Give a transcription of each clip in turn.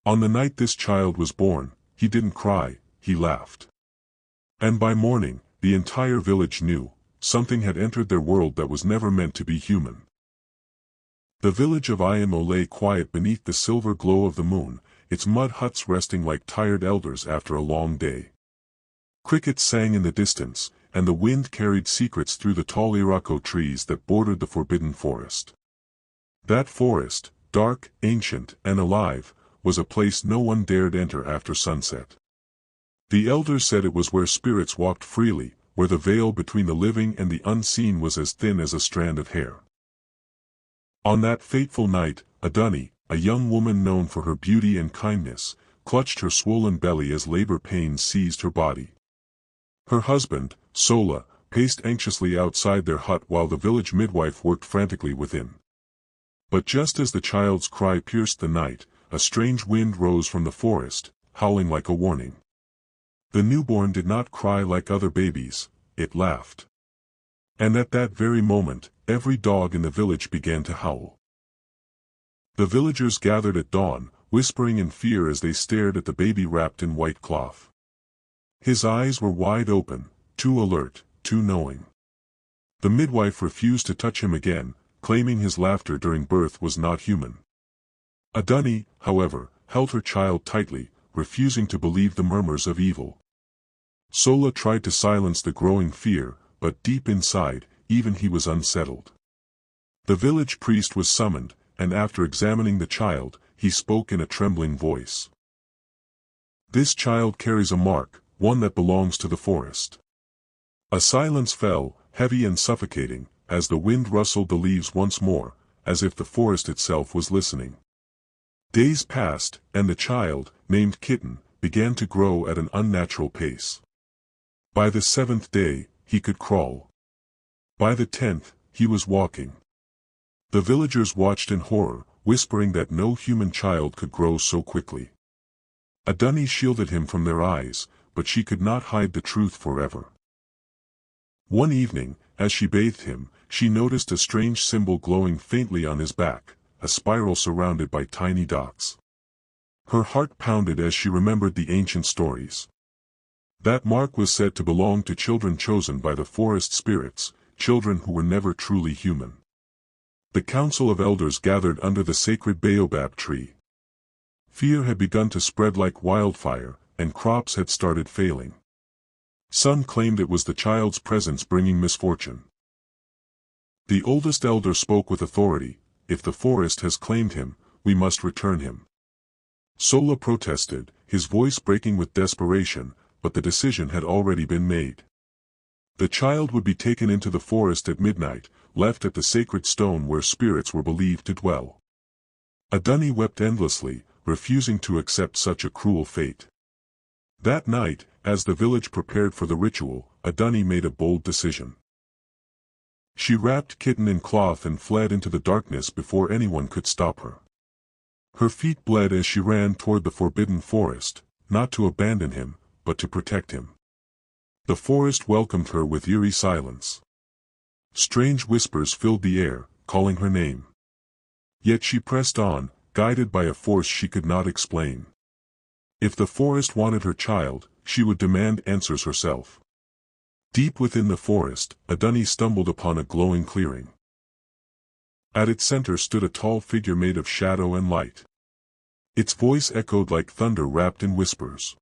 On the night this child was born, he didn't cry, he laughed. And by morning, the entire village knew, something had entered their world that was never meant to be human. The village of Imo lay quiet beneath the silver glow of the moon, its mud huts resting like tired elders after a long day. Crickets sang in the distance, and the wind carried secrets through the tall irako trees that bordered the forbidden forest. That forest, dark, ancient, and alive, was a place no one dared enter after sunset. The elders said it was where spirits walked freely, where the veil between the living and the unseen was as thin as a strand of hair. On that fateful night, Adunni, a young woman known for her beauty and kindness, clutched her swollen belly as labor pains seized her body. Her husband, Sola, paced anxiously outside their hut while the village midwife worked frantically within. But just as the child's cry pierced the night, a strange wind rose from the forest, howling like a warning. The newborn did not cry like other babies, it laughed. And at that very moment, every dog in the village began to howl. The villagers gathered at dawn, whispering in fear as they stared at the baby wrapped in white cloth. His eyes were wide open, too alert, too knowing. The midwife refused to touch him again, claiming his laughter during birth was not human. Adunni, however, held her child tightly, refusing to believe the murmurs of evil. Sola tried to silence the growing fear, but deep inside, even he was unsettled. The village priest was summoned, and after examining the child, he spoke in a trembling voice. "This child carries a mark, one that belongs to the forest." A silence fell, heavy and suffocating, as the wind rustled the leaves once more, as if the forest itself was listening. Days passed, and the child, named Kitten, began to grow at an unnatural pace. By the 7th day, he could crawl. By the 10th, he was walking. The villagers watched in horror, whispering that no human child could grow so quickly. Adunni shielded him from their eyes, but she could not hide the truth forever. One evening, as she bathed him, she noticed a strange symbol glowing faintly on his back, a spiral surrounded by tiny dots. Her heart pounded as she remembered the ancient stories. That mark was said to belong to children chosen by the forest spirits, children who were never truly human. The council of elders gathered under the sacred baobab tree. Fear had begun to spread like wildfire, and crops had started failing. Some claimed it was the child's presence bringing misfortune. The oldest elder spoke with authority, "If the forest has claimed him, we must return him." Sola protested, his voice breaking with desperation, but the decision had already been made. The child would be taken into the forest at midnight, left at the sacred stone where spirits were believed to dwell. Adunni wept endlessly, refusing to accept such a cruel fate. That night, as the village prepared for the ritual, Adunni made a bold decision. She wrapped Kitten in cloth and fled into the darkness before anyone could stop her. Her feet bled as she ran toward the forbidden forest, not to abandon him, but to protect him. The forest welcomed her with eerie silence. Strange whispers filled the air, calling her name. Yet she pressed on, guided by a force she could not explain. If the forest wanted her child, she would demand answers herself. Deep within the forest, Adunni stumbled upon a glowing clearing. At its center stood a tall figure made of shadow and light. Its voice echoed like thunder wrapped in whispers.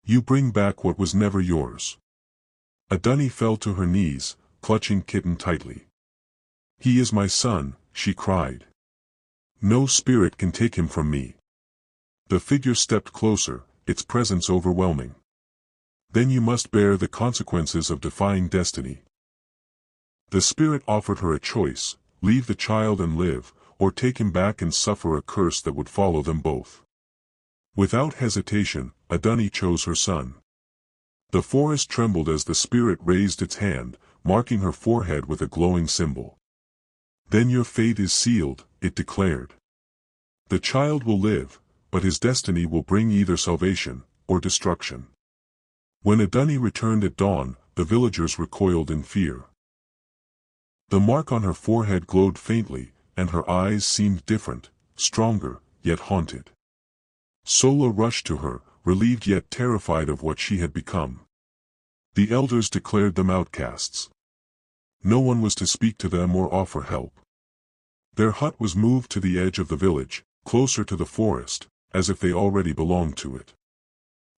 "You bring back what was never yours." Adunni fell to her knees, clutching Kitten tightly. "He is my son," she cried. "No spirit can take him from me." The figure stepped closer, its presence overwhelming. "Then you must bear the consequences of defying destiny." The spirit offered her a choice: leave the child and live, or take him back and suffer a curse that would follow them both. Without hesitation, Adunni chose her son. The forest trembled as the spirit raised its hand, marking her forehead with a glowing symbol. "Then your fate is sealed," it declared. "The child will live, but his destiny will bring either salvation or destruction." When Adunni returned at dawn, the villagers recoiled in fear. The mark on her forehead glowed faintly, and her eyes seemed different, stronger, yet haunted. Sola rushed to her, relieved yet terrified of what she had become. The elders declared them outcasts. No one was to speak to them or offer help. Their hut was moved to the edge of the village, closer to the forest, as if they already belonged to it.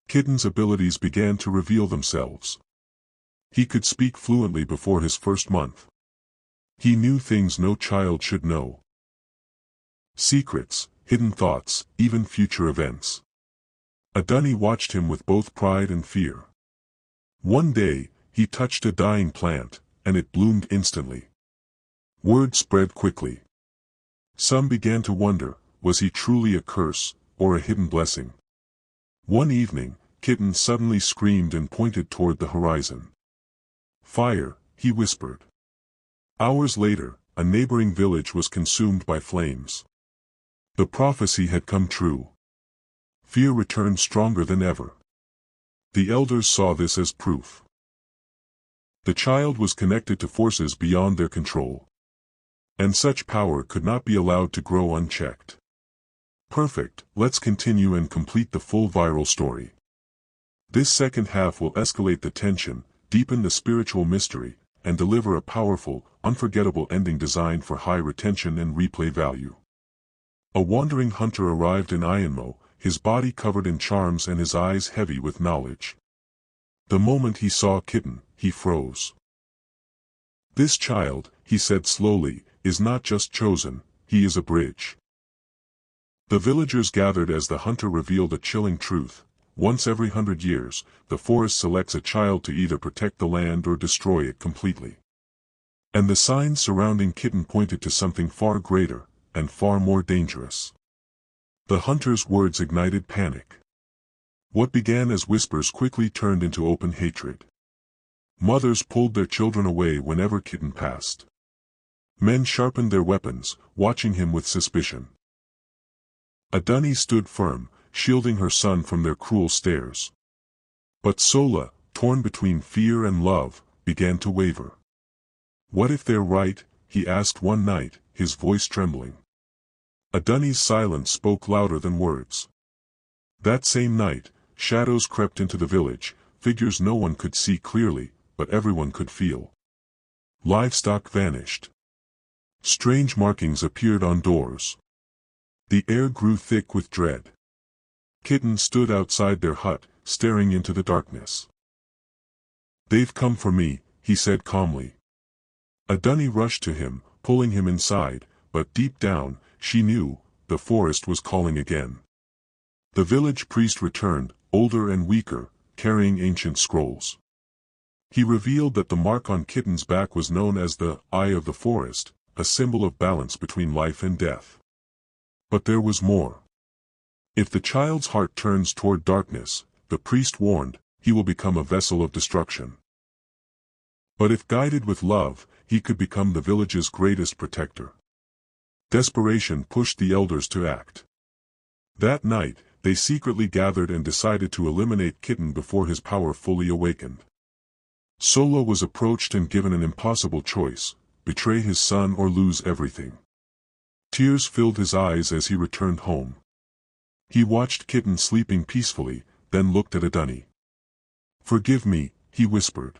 Kitten's abilities began to reveal themselves. He could speak fluently before his first month. He knew things no child should know. Secrets, hidden thoughts, even future events. Adunni watched him with both pride and fear. One day, he touched a dying plant, and it bloomed instantly. Word spread quickly. Some began to wonder, was he truly a curse, or a hidden blessing? One evening, Kitten suddenly screamed and pointed toward the horizon. Fire, he whispered. Hours later, a neighboring village was consumed by flames. The prophecy had come true. Fear returned stronger than ever. The elders saw this as proof. The child was connected to forces beyond their control. And such power could not be allowed to grow unchecked. Perfect, let's continue and complete the full viral story. This second half will escalate the tension, deepen the spiritual mystery, and deliver a powerful, unforgettable ending designed for high retention and replay value. A wandering hunter arrived in Ayanmo, his body covered in charms and his eyes heavy with knowledge. The moment he saw Kitten, he froze. This child, he said slowly, is not just chosen, he is a bridge. The villagers gathered as the hunter revealed a chilling truth. Once every 100 years, the forest selects a child to either protect the land or destroy it completely. And the signs surrounding Kitten pointed to something far greater, and far more dangerous. The hunter's words ignited panic. What began as whispers quickly turned into open hatred. Mothers pulled their children away whenever Kitten passed. Men sharpened their weapons, watching him with suspicion. Adunni stood firm, shielding her son from their cruel stares. But Sola, torn between fear and love, began to waver. What if they're right, he asked one night, his voice trembling. Adunni's silence spoke louder than words. That same night, shadows crept into the village, figures no one could see clearly, but everyone could feel. Livestock vanished. Strange markings appeared on doors. The air grew thick with dread. Kitten stood outside their hut, staring into the darkness. They've come for me, he said calmly. Adunni rushed to him, pulling him inside, but deep down, she knew, the forest was calling again. The village priest returned, older and weaker, carrying ancient scrolls. He revealed that the mark on Kitten's back was known as the Eye of the Forest, a symbol of balance between life and death. But there was more. If the child's heart turns toward darkness, the priest warned, he will become a vessel of destruction. But if guided with love, he could become the village's greatest protector. Desperation pushed the elders to act. That night, they secretly gathered and decided to eliminate Kitten before his power fully awakened. Sola was approached and given an impossible choice, betray his son or lose everything. Tears filled his eyes as he returned home. He watched Kitten sleeping peacefully, then looked at Adunni. Forgive me, he whispered.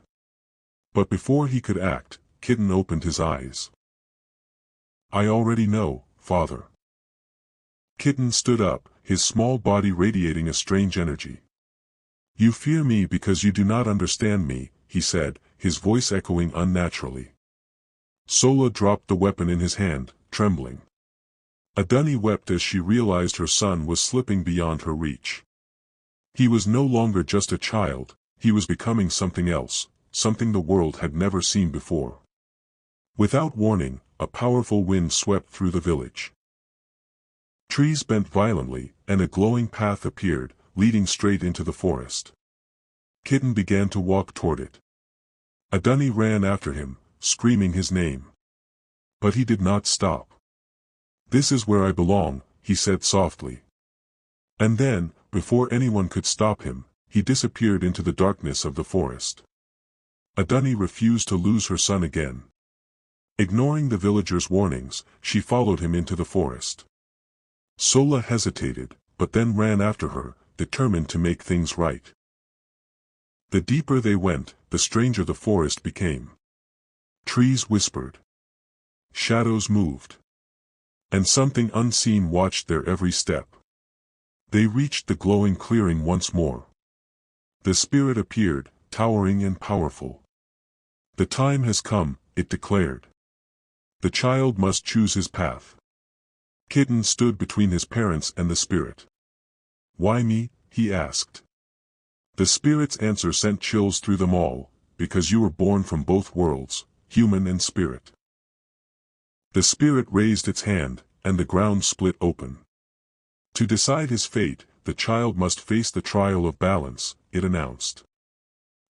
But before he could act, Kitten opened his eyes. I already know, father. Kitten stood up, his small body radiating a strange energy. You fear me because you do not understand me, he said, his voice echoing unnaturally. Sola dropped the weapon in his hand, trembling. Adunni wept as she realized her son was slipping beyond her reach. He was no longer just a child, he was becoming something else, something the world had never seen before. Without warning, a powerful wind swept through the village. Trees bent violently, and a glowing path appeared, leading straight into the forest. Kitten began to walk toward it. Adunni ran after him, screaming his name. But he did not stop. This is where I belong, he said softly. And then, before anyone could stop him, he disappeared into the darkness of the forest. Adunni refused to lose her son again. Ignoring the villagers' warnings, she followed him into the forest. Sola hesitated, but then ran after her, determined to make things right. The deeper they went, the stranger the forest became. Trees whispered. Shadows moved. And something unseen watched their every step. They reached the glowing clearing once more. The spirit appeared, towering and powerful. The time has come, it declared. The child must choose his path. Kitten stood between his parents and the spirit. Why me? He asked. The spirit's answer sent chills through them all, because you were born from both worlds, human and spirit. The spirit raised its hand, and the ground split open. To decide his fate, the child must face the trial of balance, it announced.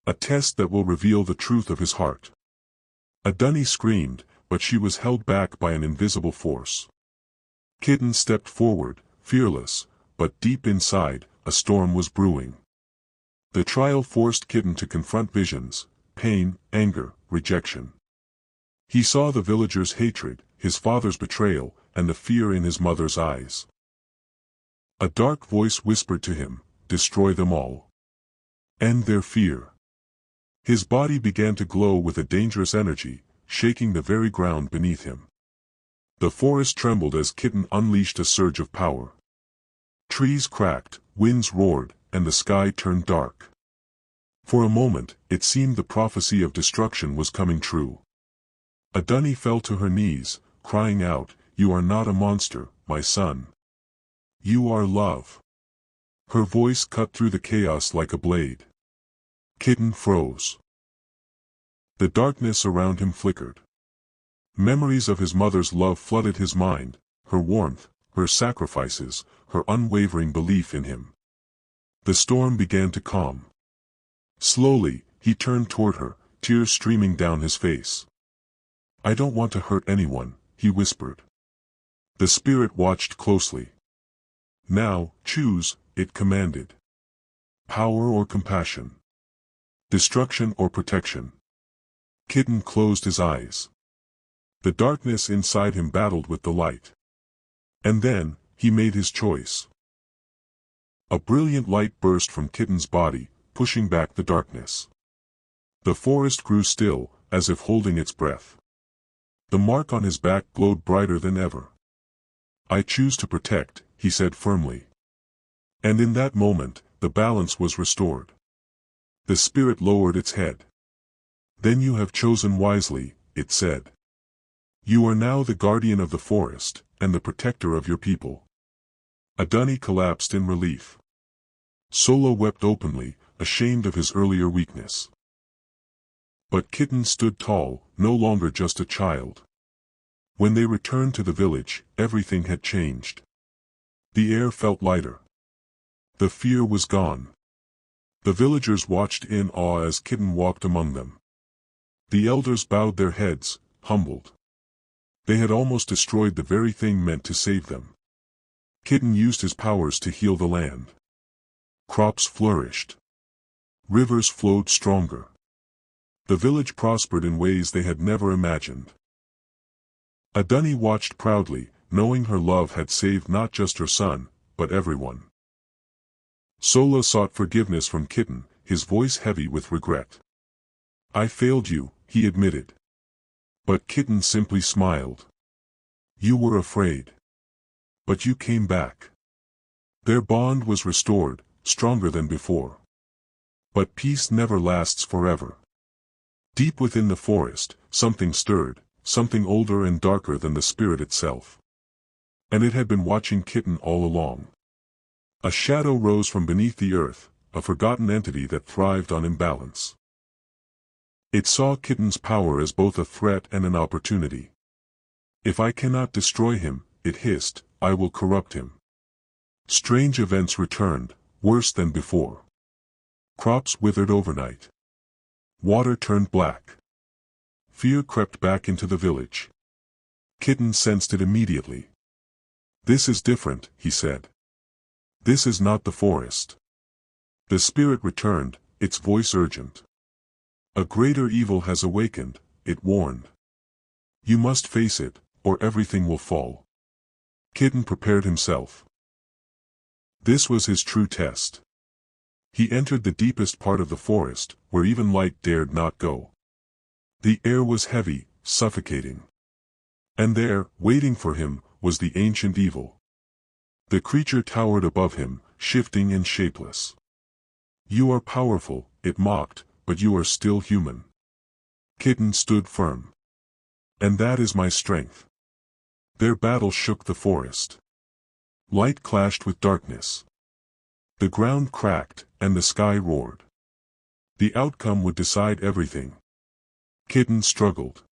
A test that will reveal the truth of his heart. A dunny screamed, but she was held back by an invisible force. Kitten stepped forward, fearless, but deep inside, a storm was brewing. The trial forced Kitten to confront visions, pain, anger, rejection. He saw the villagers' hatred, his father's betrayal, and the fear in his mother's eyes. A dark voice whispered to him, destroy them all. End their fear. His body began to glow with a dangerous energy, shaking the very ground beneath him. The forest trembled as Kitten unleashed a surge of power. Trees cracked, winds roared, and the sky turned dark. For a moment, it seemed the prophecy of destruction was coming true. A dunny fell to her knees, crying out, "You are not a monster, my son. You are love." Her voice cut through the chaos like a blade. Kitten froze. The darkness around him flickered. Memories of his mother's love flooded his mind, her warmth, her sacrifices, her unwavering belief in him. The storm began to calm. Slowly, he turned toward her, tears streaming down his face. "I don't want to hurt anyone," he whispered. The spirit watched closely. "Now, choose," it commanded. "Power or compassion? Destruction or protection?" Kitten closed his eyes. The darkness inside him battled with the light. And then, he made his choice. A brilliant light burst from Kitten's body, pushing back the darkness. The forest grew still, as if holding its breath. The mark on his back glowed brighter than ever. "I choose to protect," he said firmly. And in that moment, the balance was restored. The spirit lowered its head. "Then you have chosen wisely," it said. "You are now the guardian of the forest, and the protector of your people." A dunny collapsed in relief. Solo wept openly, ashamed of his earlier weakness. But Kitten stood tall, no longer just a child. When they returned to the village, everything had changed. The air felt lighter. The fear was gone. The villagers watched in awe as Kitten walked among them. The elders bowed their heads, humbled. They had almost destroyed the very thing meant to save them. Kitten used his powers to heal the land. Crops flourished. Rivers flowed stronger. The village prospered in ways they had never imagined. A dunny watched proudly, knowing her love had saved not just her son, but everyone. Sola sought forgiveness from Kitten, his voice heavy with regret. "I failed you," he admitted. But Kitten simply smiled. "You were afraid. But you came back." Their bond was restored, stronger than before. But peace never lasts forever. Deep within the forest, something stirred, something older and darker than the spirit itself. And it had been watching Kitten all along. A shadow rose from beneath the earth, a forgotten entity that thrived on imbalance. It saw Kitten's power as both a threat and an opportunity. "If I cannot destroy him," it hissed, "I will corrupt him." Strange events returned, worse than before. Crops withered overnight. Water turned black. Fear crept back into the village. Kitten sensed it immediately. "This is different," he said. "This is not the forest." The spirit returned, its voice urgent. "A greater evil has awakened," it warned. "You must face it, or everything will fall." Kitten prepared himself. This was his true test. He entered the deepest part of the forest, where even light dared not go. The air was heavy, suffocating. And there, waiting for him, was the ancient evil. The creature towered above him, shifting and shapeless. "You are powerful," it mocked, "but you are still human." Kitten stood firm. "And that is my strength." Their battle shook the forest. Light clashed with darkness. The ground cracked, and the sky roared. The outcome would decide everything. Kitten struggled.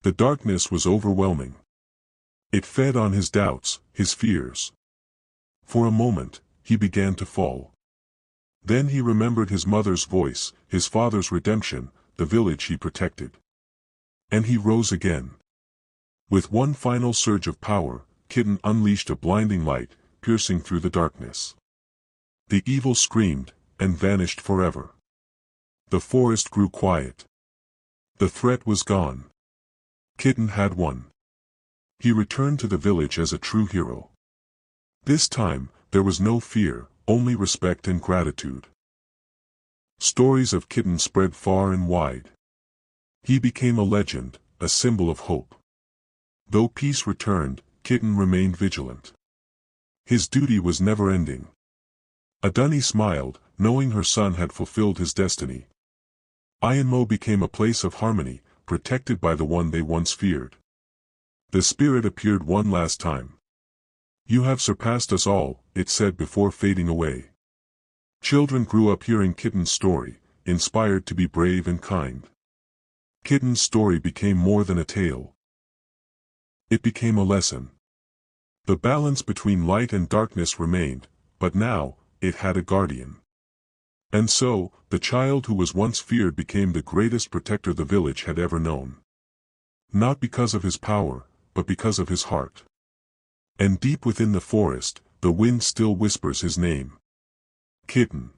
The darkness was overwhelming. It fed on his doubts, his fears. For a moment, he began to fall. Then he remembered his mother's voice, his father's redemption, the village he protected. And he rose again. With one final surge of power, Kitten unleashed a blinding light, piercing through the darkness. The evil screamed, and vanished forever. The forest grew quiet. The threat was gone. Kitten had won. He returned to the village as a true hero. This time, there was no fear, only respect and gratitude. Stories of Kitten spread far and wide. He became a legend, a symbol of hope. Though peace returned, Kitten remained vigilant. His duty was never-ending. Adunni smiled, knowing her son had fulfilled his destiny. Ironmo became a place of harmony, protected by the one they once feared. The spirit appeared one last time. "You have surpassed us all," it said before fading away. Children grew up hearing Kitten's story, inspired to be brave and kind. Kitten's story became more than a tale. It became a lesson. The balance between light and darkness remained, but now, it had a guardian. And so, the child who was once feared became the greatest protector the village had ever known. Not because of his power, but because of his heart. And deep within the forest, the wind still whispers his name. Kitten.